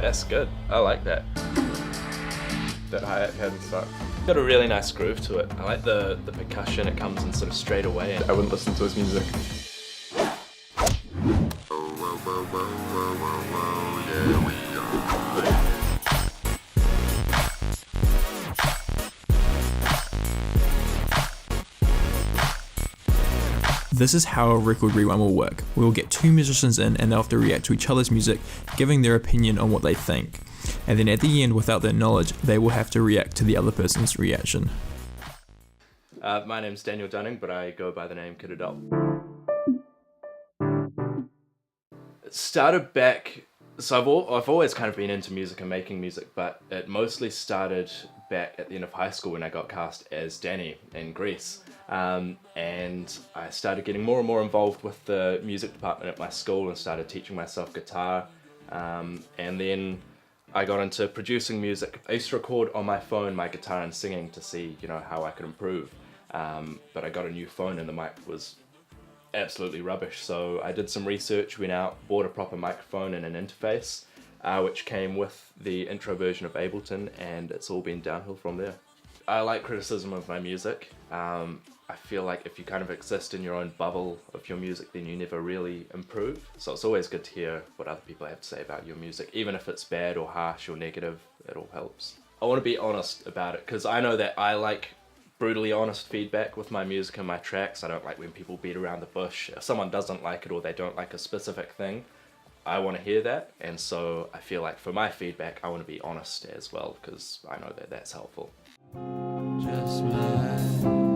That's good. I like that. That hi-hat hadn't sucked. Got a really nice groove to it. I like the percussion. It comes in sort of straight away. I wouldn't listen to his music. This is how a record rewind will work. We will get two musicians in and they'll have to react to each other's music, giving their opinion on what they think. And then at the end, without their knowledge, they will have to react to the other person's reaction. My name's Daniel Dunning, but I go by the name Kid Adult. It started back, so I've always kind of been into music and making music, but it mostly started back at the end of high school when I got cast as Danny in Grease. And I started getting more and more involved with the music department at my school and started teaching myself guitar. And then I got into producing music. I used to record on my phone my guitar and singing to see, how I could improve. But I got a new phone and the mic was absolutely rubbish. So I did some research, went out, bought a proper microphone and an interface, which came with the intro version of Ableton, and it's all been downhill from there. I like criticism of my music. I feel like if you kind of exist in your own bubble of your music, then you never really improve. So it's always good to hear what other people have to say about your music. Even if it's bad or harsh or negative, it all helps. I want to be honest about it, because I know that I like brutally honest feedback with my music and my tracks. I don't like when people beat around the bush. If someone doesn't like it or they don't like a specific thing, I want to hear that. And so I feel like for my feedback, I want to be honest as well, because I know that that's helpful. Just mine.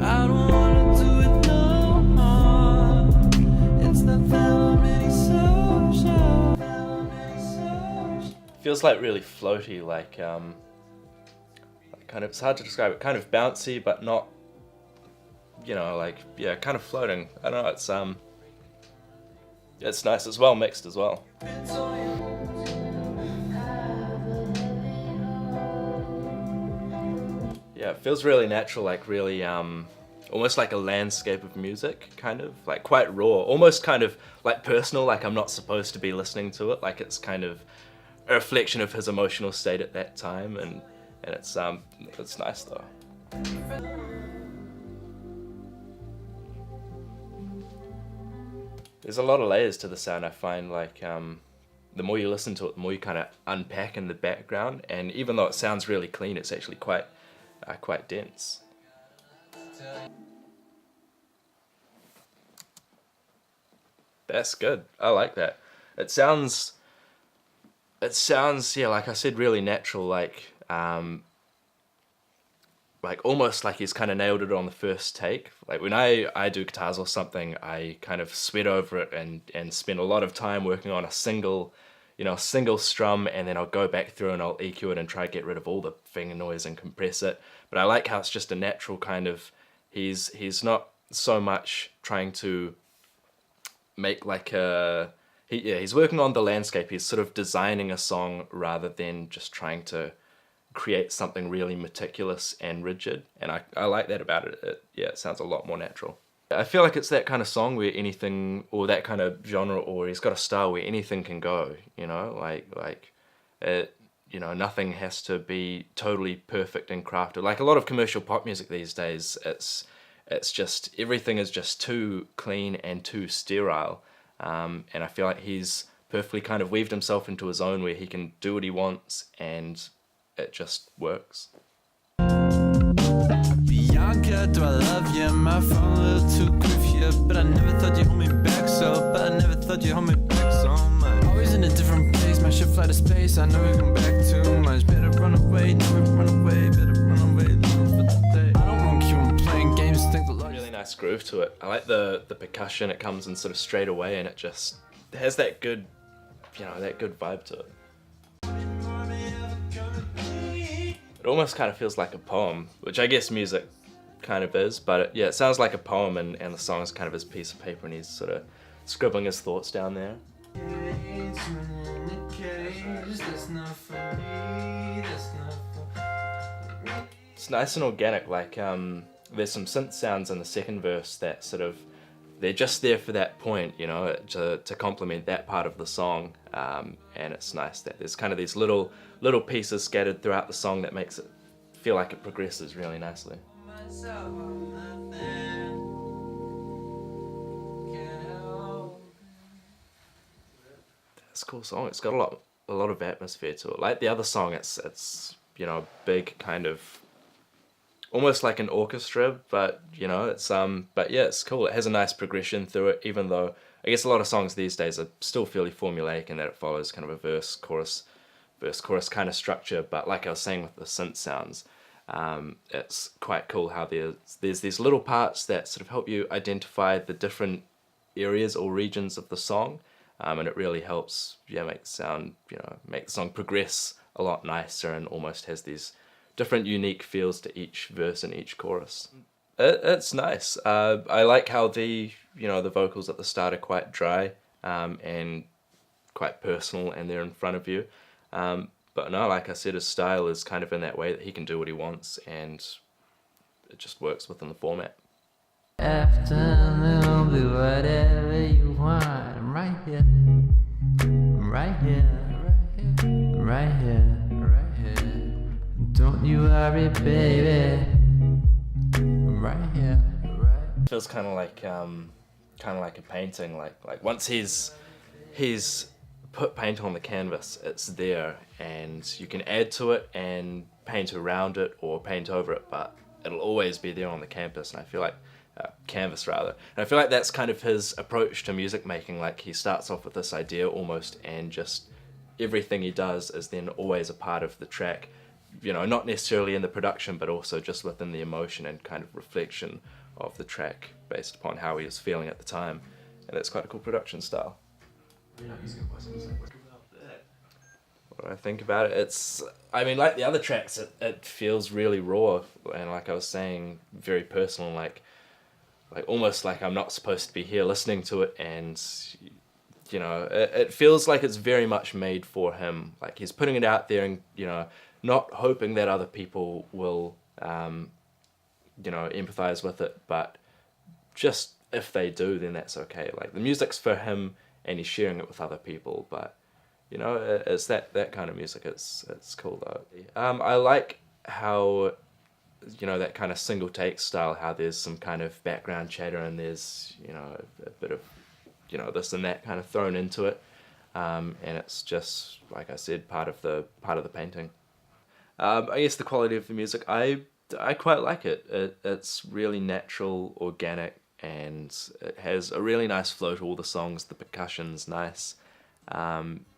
I don't wanna do it no more. It's not very social. Feels like really floaty, like kind of, it's hard to describe it, kind of bouncy, but not, kind of floating. I don't know, it's nice. It's well mixed as well. Yeah, it feels really natural, like really, almost like a landscape of music, kind of, like quite raw, almost kind of like personal, like I'm not supposed to be listening to it, like it's kind of a reflection of his emotional state at that time, and it's nice though. There's a lot of layers to the sound. I find like the more you listen to it, the more you kind of unpack in the background, and even though it sounds really clean, it's actually quite dense. That's good. I like that. It sounds, yeah, like I said, really natural, like almost like he's kind of nailed it on the first take. Like when I do guitars or something, I kind of sweat over it and spend a lot of time working on a single strum, and then I'll go back through and I'll EQ it and try to get rid of all the finger noise and compress it. But I like how it's just a natural kind of, he's not so much trying to make like he's working on the landscape. He's sort of designing a song rather than just trying to create something really meticulous and rigid. And I like that about it. It sounds a lot more natural. I feel like it's that kind of song where anything, or that kind of genre, or he's got a style where anything can go, nothing has to be totally perfect and crafted. Like a lot of commercial pop music these days, it's just, everything is just too clean and too sterile. And I feel like he's perfectly kind of weaved himself into a zone where he can do what he wants and it just works. Bianca, do I love you? My phone a little too goofy, but I never thought you'd hold me back so. But I never thought you'd hold me back so much. Always in a different place, my ship fly to space. I know you come back too much. Better run away, never run away. Better run away, little for the day. I don't want to keep on playing games. Think the Really nice groove to it. I like the percussion. It comes in sort of straight away, and it just has that good, that good vibe to it. It almost kind of feels like a poem, which I guess music kind of is, but it sounds like a poem, and the song is kind of his piece of paper, and he's sort of scribbling his thoughts down there. It's nice and organic, like there's some synth sounds in the second verse that sort of they're just there for that point, you know, to complement that part of the song. And it's nice that there's kind of these little pieces scattered throughout the song that makes it feel like it progresses really nicely. It's a cool song. It's got a lot of atmosphere to it. Like the other song, it's you know, big, kind of almost like an orchestra, but you know, it's but yeah, it's cool. It has a nice progression through it, even though I guess a lot of songs these days are still fairly formulaic in that it follows kind of a verse chorus kind of structure. But like I was saying with the synth sounds, it's quite cool how there's these little parts that sort of help you identify the different areas or regions of the song, and it really helps, yeah, make the song progress a lot nicer, and almost has these different unique feels to each verse and each chorus. It's nice. I like how the vocals at the start are quite dry, and quite personal, and they're in front of you. But no, like I said, his style is kind of in that way that he can do what he wants, and it just works within the format. After there'll be whatever you want. I'm right here. I'm right here. I'm right here. Right here. Don't you worry, baby. I'm right here. Right. It feels kind of like a painting. Like once he's put paint on the canvas, it's there, and you can add to it and paint around it or paint over it, but it'll always be there on the canvas. And I feel like canvas rather. And I feel like that's kind of his approach to music making. Like he starts off with this idea almost, and just everything he does is then always a part of the track. You know, not necessarily in the production, but also just within the emotion and kind of reflection of the track based upon how he was feeling at the time. And it's quite a cool production style. What do I think about it? I mean, like the other tracks, it feels really raw, and like I was saying, very personal, like almost like I'm not supposed to be here listening to it, and you know, it feels like it's very much made for him. Like he's putting it out there, and you know, not hoping that other people will you know, empathize with it, but just if they do, then that's okay. Like the music's for him, and he's sharing it with other people, but you know, it's that kind of music. It's cool though. I like how, you know, that kind of single take style, how there's some kind of background chatter, and there's, you know, a bit of, you know, this and that kind of thrown into it, and it's just, like I said, part of the painting. I guess the quality of the music, I quite like it. It's really natural, organic, and it has a really nice flow to all the songs. The percussion's nice,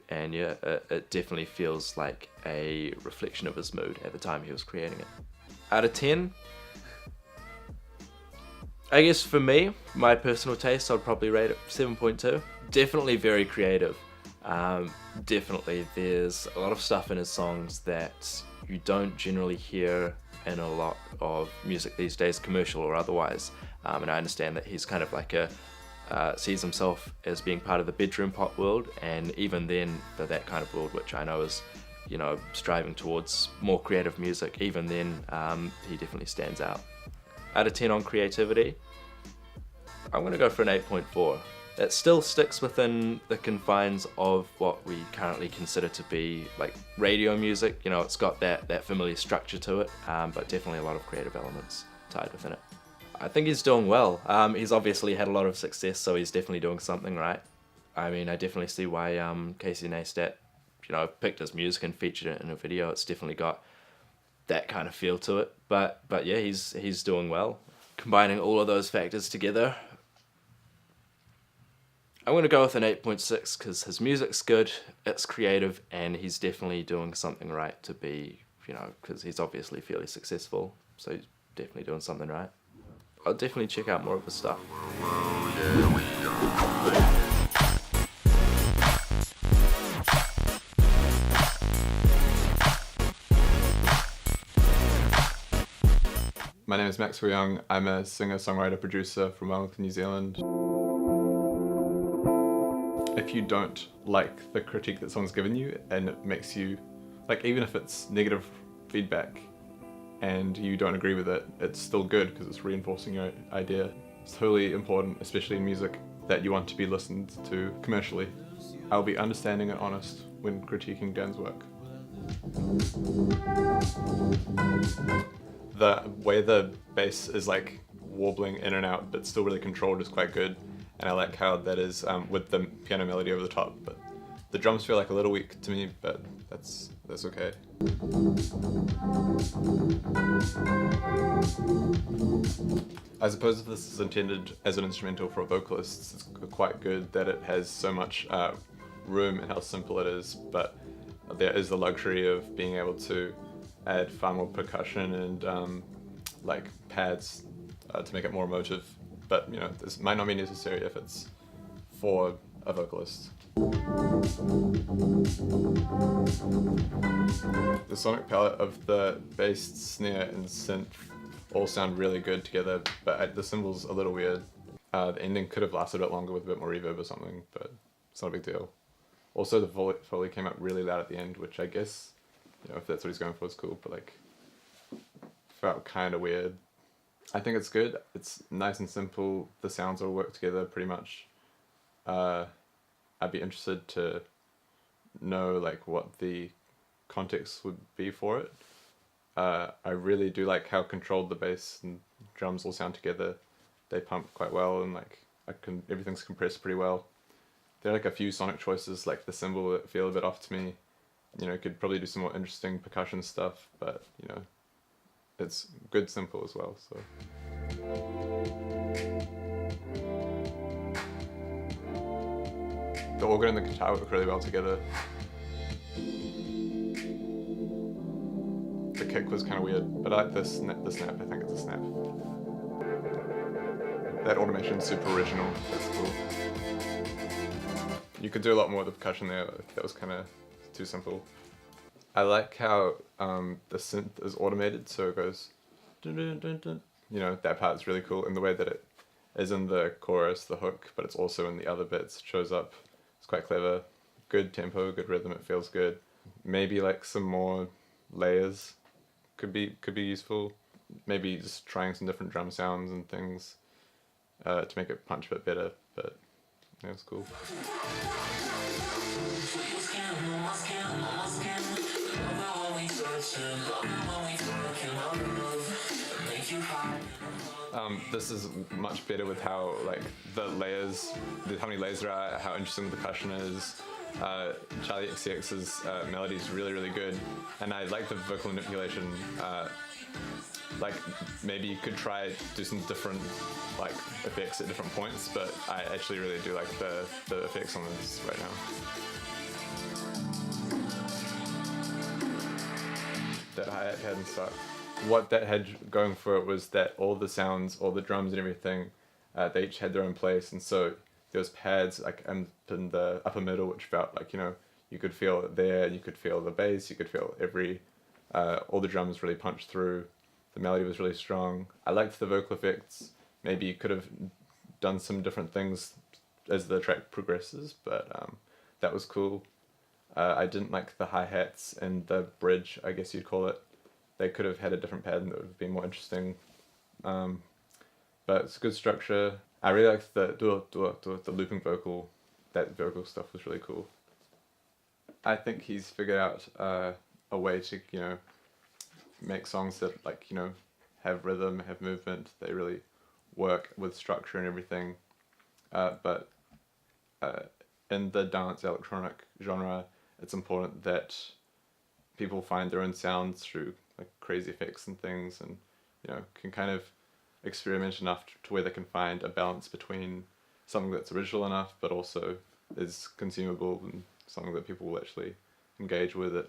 and yeah, it definitely feels like a reflection of his mood at the time he was creating it. Out of 10, I guess for me, my personal taste, I'd probably rate it 7.2. Definitely very creative. Definitely, there's a lot of stuff in his songs that you don't generally hear in a lot of music these days, commercial or otherwise. And I understand that he's kind of like sees himself as being part of the bedroom pop world, and even then, for that kind of world, which I know is, you know, striving towards more creative music, even then, he definitely stands out. Out of 10 on creativity, I'm going to go for an 8.4. It still sticks within the confines of what we currently consider to be like radio music. You know, it's got that familiar structure to it, but definitely a lot of creative elements tied within it. I think he's doing well. He's obviously had a lot of success, so he's definitely doing something right. I mean, I definitely see why Casey Neistat, you know, picked his music and featured it in a video. It's definitely got that kind of feel to it. But yeah, he's doing well. Combining all of those factors together, I'm going to go with an 8.6 because his music's good, it's creative, and he's definitely doing something right to be, you know, because he's obviously fairly successful, so he's definitely doing something right. I'll definitely check out more of his stuff. My name is Maxwell Young. I'm a singer-songwriter-producer from Wellington, New Zealand. If you don't like the critique that someone's given you, and it makes you, like, even if it's negative feedback and you don't agree with it, it's still good because it's reinforcing your idea. It's totally important, especially in music, that you want to be listened to commercially. I'll be understanding and honest when critiquing Dan's work. The way the bass is like warbling in and out but still really controlled is quite good, and I like how that is with the piano melody over the top, but the drums feel like a little weak to me, but that's okay. I suppose if this is intended as an instrumental for a vocalist, it's quite good that it has so much room and how simple it is, but there is the luxury of being able to add far more percussion and like pads to make it more emotive, but you know, this might not be necessary if it's for a vocalist. The sonic palette of the bass, snare and synth all sound really good together, but the cymbals a little weird. The ending could have lasted a bit longer with a bit more reverb or something, but it's not a big deal. Also, the Foley came up really loud at the end, which I guess, you know, if that's what he's going for, is cool, but like, felt kind of weird. I think it's good. It's nice and simple. The sounds all work together pretty much. I'd be interested to know like what the context would be for it. I really do like how controlled the bass and drums all sound together. They pump quite well, and like everything's compressed pretty well. There are like a few sonic choices, like the cymbal, that feel a bit off to me. You know, could probably do some more interesting percussion stuff, but you know, it's good simple as well. So. The organ and the guitar work really well together. The kick was kind of weird, but I like the snap. I think it's a snap. That automation's super original. That's cool. You could do a lot more with the percussion there. That was kind of too simple. I like how the synth is automated, so it goes dun, dun, dun, dun. You know, that part's really cool, and the way that it is in the chorus, the hook, but it's also in the other bits, shows up. It's quite clever. Good tempo, good rhythm, it feels good. Maybe like some more layers could be useful. Maybe just trying some different drum sounds and things to make it punch a bit better, but yeah, it's cool. This is much better with how like the layers, how many layers there are, how interesting the percussion is. Charlie XCX's melody is really, really good, and I like the vocal manipulation. Like maybe you could try do some different like effects at different points, but I actually really do like the effects on this right now. That hi-hat had and stuff. What that had going for it was that all the sounds, all the drums and everything, they each had their own place, and so there was pads like in the upper middle, which felt like, you know, you could feel it there, you could feel the bass, you could feel all the drums really punched through. The melody was really strong. I liked the vocal effects. Maybe you could have done some different things as the track progresses, but that was cool. I didn't like the hi-hats and the bridge, I guess you'd call it. They could have had a different pattern that would have been more interesting. But it's a good structure. I really liked the looping vocal. That vocal stuff was really cool. I think he's figured out a way to, you know, make songs that, like, you know, have rhythm, have movement. They really work with structure and everything. But in the dance electronic genre, it's important that people find their own sounds through like crazy effects and things, and you know, can kind of experiment enough to where they can find a balance between something that's original enough but also is consumable and something that people will actually engage with at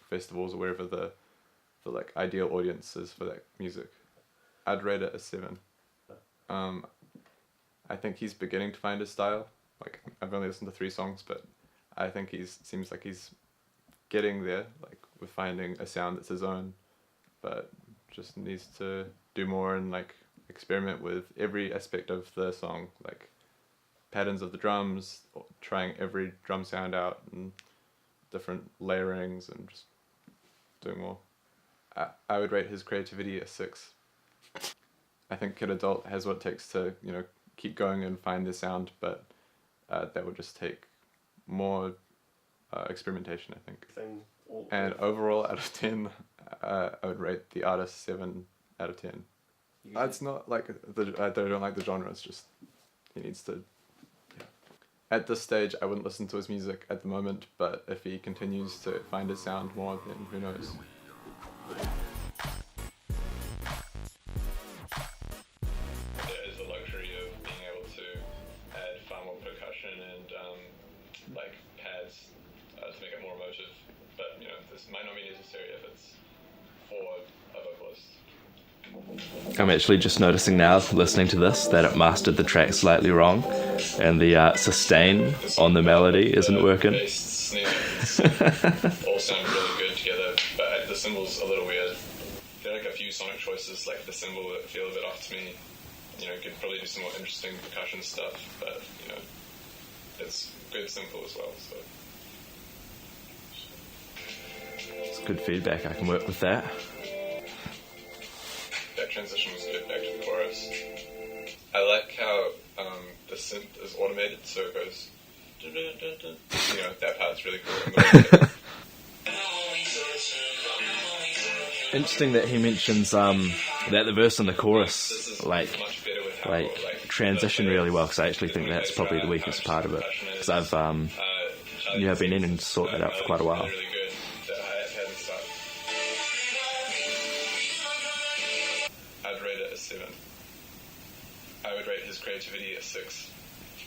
festivals or wherever the like ideal audience is for that music. I'd rate it a 7. I think he's beginning to find his style. Like, I've only listened to 3 songs, but I think seems like he's getting there, like with finding a sound that's his own, but just needs to do more and like experiment with every aspect of the song, like patterns of the drums, trying every drum sound out and different layerings and just doing more. I would rate his creativity a 6. I think Kid Adult has what it takes to, keep going and find the sound, but that would just take more experimentation, I think. And overall, out of 10, I would rate the artist 7 out of 10. It's not like I don't like the genre. It's just he needs to. Yeah. At this stage, I wouldn't listen to his music at the moment, but if he continues to find his sound more, then who knows? There is the luxury of being able to add far more percussion and pads to make it more emotive. But this might not be necessary if it's for a vocalist. I'm actually just noticing now, listening to this, that it mastered the track slightly wrong, and the sustain on the melody isn't working. Bass, snare, all sound really good together, but the cymbals a little weird. There are a few sonic choices, like the cymbal, that feel a bit off to me. Could probably do some more interesting percussion stuff, but it's good simple as well. So It's good feedback. I can work with that. that transition was good back to the chorus. I like how the synth is automated, so it goes. That part's really cool. Interesting that he mentions that the verse and the chorus transition really well, because I actually think that's probably the weakest part of it, because I've been needing to sort that out for quite a while. I'd rate it a 7. I would rate his creativity a 6.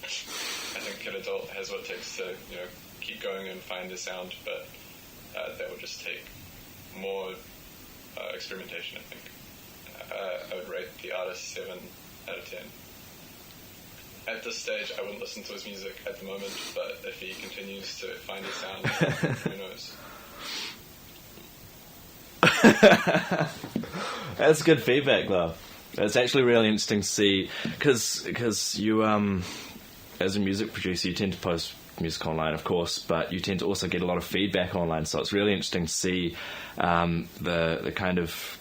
I think Kid Adult has what it takes to keep going and find his sound, but that would just take more experimentation, I think. I would rate the artist 7 out of 10. At this stage, I wouldn't listen to his music at the moment, but if he continues to find his sound, who knows? That's good feedback, though. It's actually really interesting to see, because you, as a music producer, you tend to post music online, of course, but you tend to also get a lot of feedback online, so it's really interesting to see the kind of,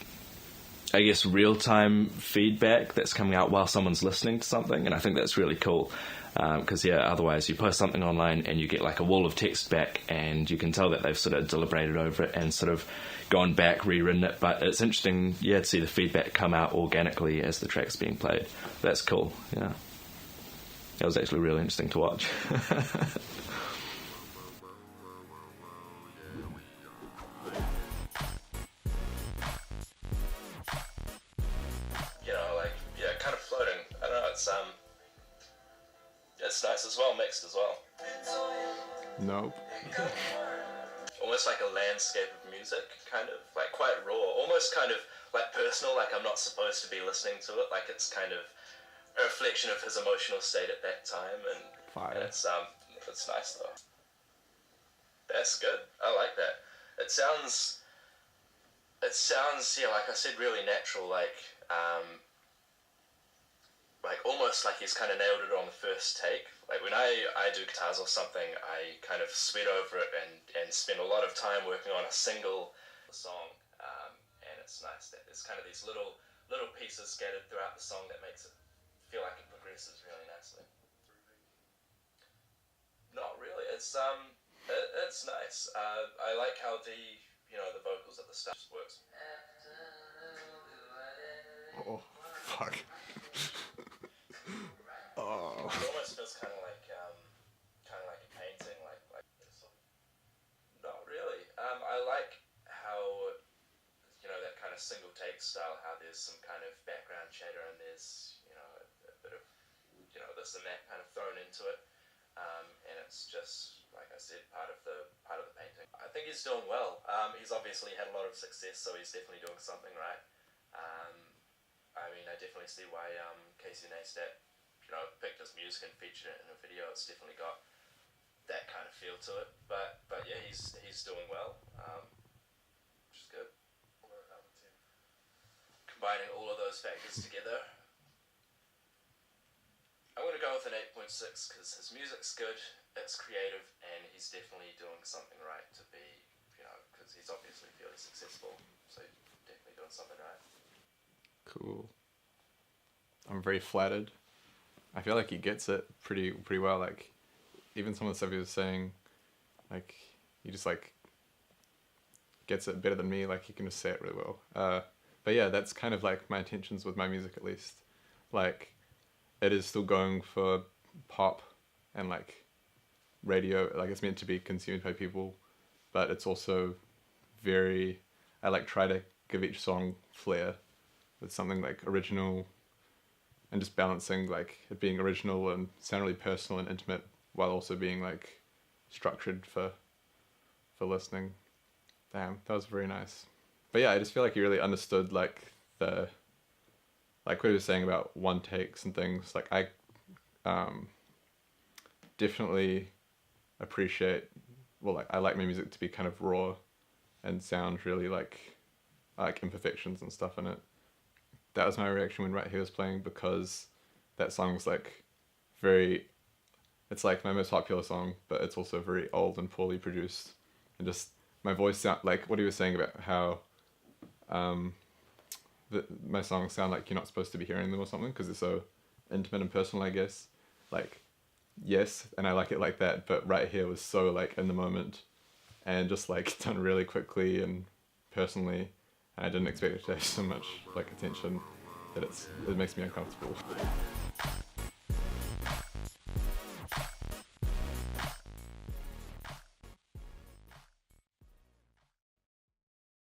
I guess, real-time feedback that's coming out while someone's listening to something, and I think that's really cool, because otherwise you post something online and you get like a wall of text back, and you can tell that they've sort of deliberated over it and sort of gone back, rewritten it, but it's interesting, to see the feedback come out organically as the track's being played. That's cool, yeah. It was actually really interesting to watch. Kind of floating. I don't know, it's nice as well, mixed as well. Nope. Almost like a landscape of music, kind of, like quite raw, almost kind of like personal, like I'm not supposed to be listening to it, like it's kind of a reflection of his emotional state at that time, and it's nice though. That's good. I like that. It sounds, like I said, really natural, like almost like he's kind of nailed it on the first take. Like when I do guitars or something, I kind of sweat over it and spend a lot of time working on a single song, and it's nice that there's kind of these little pieces scattered throughout the song that makes it feel like it progresses really nicely. Not really. It's nice. I like how the vocals at the start just works. Oh, fuck. Oh. It almost feels kind of like a painting, like not really. I like how that kind of single take style, how there's some kind of background chatter and there's a bit of this and that kind of thrown into it, and it's just like I said, part of the painting. I think he's doing well. He's obviously had a lot of success, so he's definitely doing something right. I definitely see why Casey Neistat picked his music and featured it in a video. It's definitely got that kind of feel to it. But yeah, he's doing well, which is good. Combining all of those factors together, I'm going to go with an 8.6 because his music's good, it's creative, and he's definitely doing something right to be, because he's obviously fairly successful, so he's definitely doing something right. Cool. I'm very flattered. I feel like he gets it pretty well. Like, even some of the stuff he was saying, like, he just like gets it better than me. Like, he can just say it really well. But yeah, that's kind of like my intentions with my music, at least. Like, it is still going for pop and like radio. Like, it's meant to be consumed by people, but it's also very, I like try to give each song flair with something like original, and just balancing like it being original and sound really personal and intimate while also being like structured for listening. Damn, that was very nice. But yeah, I just feel like he really understood like the, like what he was saying about one takes and things. Like, I definitely appreciate, well, like I like my music to be kind of raw and sound really like imperfections and stuff in it. That was my reaction when Right Here was playing, because that song's like very, it's like my most popular song, but it's also very old and poorly produced, and just my voice sound like what he was saying about how my songs sound like you're not supposed to be hearing them or something because they're so intimate and personal, I guess. Like, yes, and I like it like that, but Right Here was so like in the moment and just like done really quickly and personally. I didn't expect it to have so much like attention that it makes me uncomfortable.